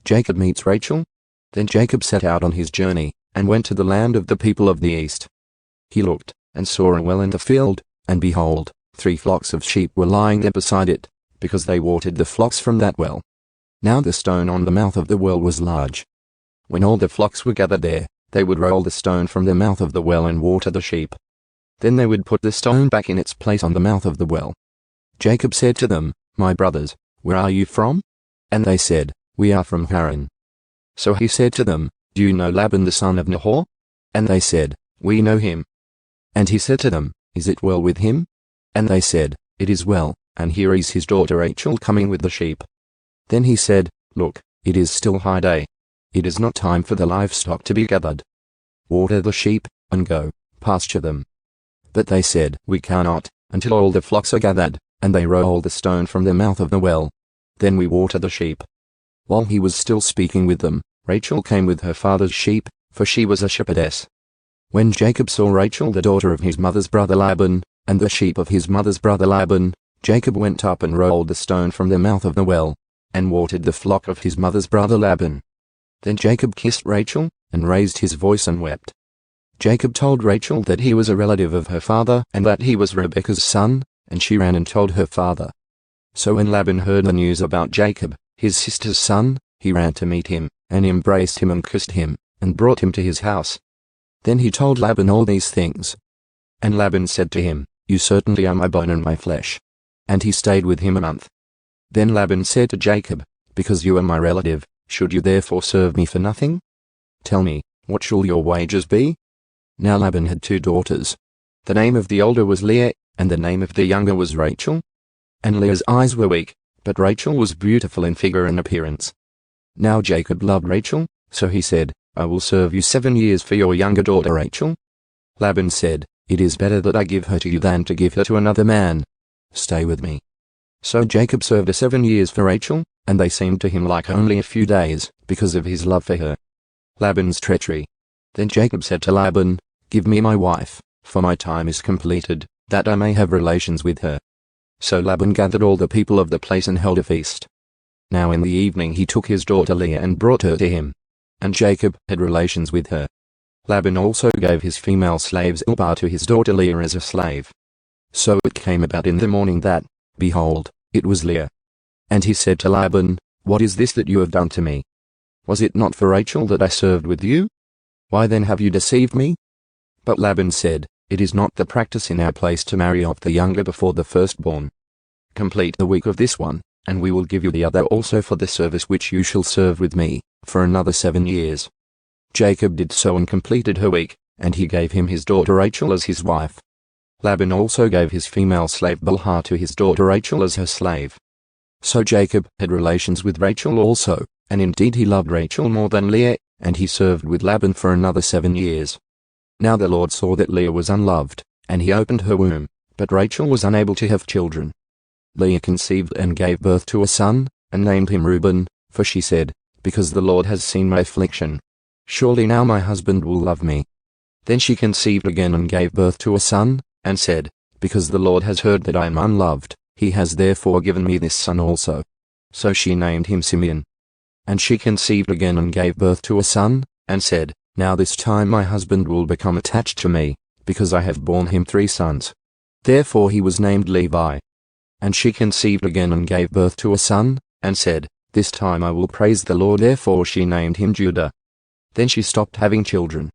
Jacob meets Rachel. Then Jacob set out on his journey, and went to the land of the people of the east. He looked, and saw a well in the field, and behold, 3 flocks of sheep were lying there beside it, because they watered the flocks from that well. Now the stone on the mouth of the well was large. When all the flocks were gathered there, they would roll the stone from the mouth of the well and water the sheep. Then they would put the stone back in its place on the mouth of the well. Jacob said to them, "My brothers, where are you from?" And they said, "We are from Haran." So he said to them, "Do you know Laban the son of Nahor?" And they said, "We know him." And he said to them, "Is it well with him?" And they said, "It is well, and here is his daughter Rachel coming with the sheep." Then he said, "Look, it is still high day. It is not time for the livestock to be gathered. Water the sheep, and go, pasture them." But they said, "We cannot, until all the flocks are gathered," and they rolled the stone from the mouth of the well. Then we water the sheep. While he was still speaking with them, Rachel came with her father's sheep, for she was a shepherdess. When Jacob saw Rachel the daughter of his mother's brother Laban, and the sheep of his mother's brother Laban, Jacob went up and rolled the stone from the mouth of the well, and watered the flock of his mother's brother Laban. Then Jacob kissed Rachel, and raised his voice and wept. Jacob told Rachel that he was a relative of her father, and that he was Rebekah's son, and she ran and told her father. So when Laban heard the news about Jacob, his sister's son, he ran to meet him, and embraced him and kissed him, and brought him to his house. Then he told Laban all these things. And Laban said to him, "You certainly are my bone and my flesh." And he stayed with him a month. Then Laban said to Jacob, "Because you are my relative, should you therefore serve me for nothing? Tell me, what shall your wages be?" Now Laban had 2 daughters. The name of the older was Leah, and the name of the younger was Rachel. And Leah's eyes were weak, but Rachel was beautiful in figure and appearance. Now Jacob loved Rachel, so he said, "I will serve you 7 years for your younger daughter Rachel." Laban said, "It is better that I give her to you than to give her to another man. Stay with me." So Jacob served her 7 years for Rachel, and they seemed to him like only a few days, because of his love for her. Laban's treachery. Then Jacob said to Laban, "Give me my wife, for my time is completed, that I may have relations with her." So Laban gathered all the people of the place and held a feast. Now in the evening he took his daughter Leah and brought her to him. And Jacob had relations with her. Laban also gave his female slaves Zilpah to his daughter Leah as a slave. So it came about in the morning that, behold, it was Leah. And he said to Laban, "What is this that you have done to me? Was it not for Rachel that I served with you? Why then have you deceived me?" But Laban said, "It is not the practice in our place to marry off the younger before the firstborn. Complete the week of this one, and we will give you the other also for the service which you shall serve with me, for another 7 years." Jacob did so and completed her week, and he gave him his daughter Rachel as his wife. Laban also gave his female slave Bilhah to his daughter Rachel as her slave. So Jacob had relations with Rachel also, and indeed he loved Rachel more than Leah, and he served with Laban for another 7 years. Now the Lord saw that Leah was unloved, and he opened her womb, but Rachel was unable to have children. Leah conceived and gave birth to a son, and named him Reuben, for she said, "Because the Lord has seen my affliction. Surely now my husband will love me." Then she conceived again and gave birth to a son, and said, "Because the Lord has heard that I am unloved, he has therefore given me this son also." So she named him Simeon. And she conceived again and gave birth to a son, and said, "Now this time my husband will become attached to me, because I have borne him 3 sons. Therefore he was named Levi. And she conceived again and gave birth to a son, and said, "This time I will praise the Lord." Therefore she named him Judah. Then she stopped having children.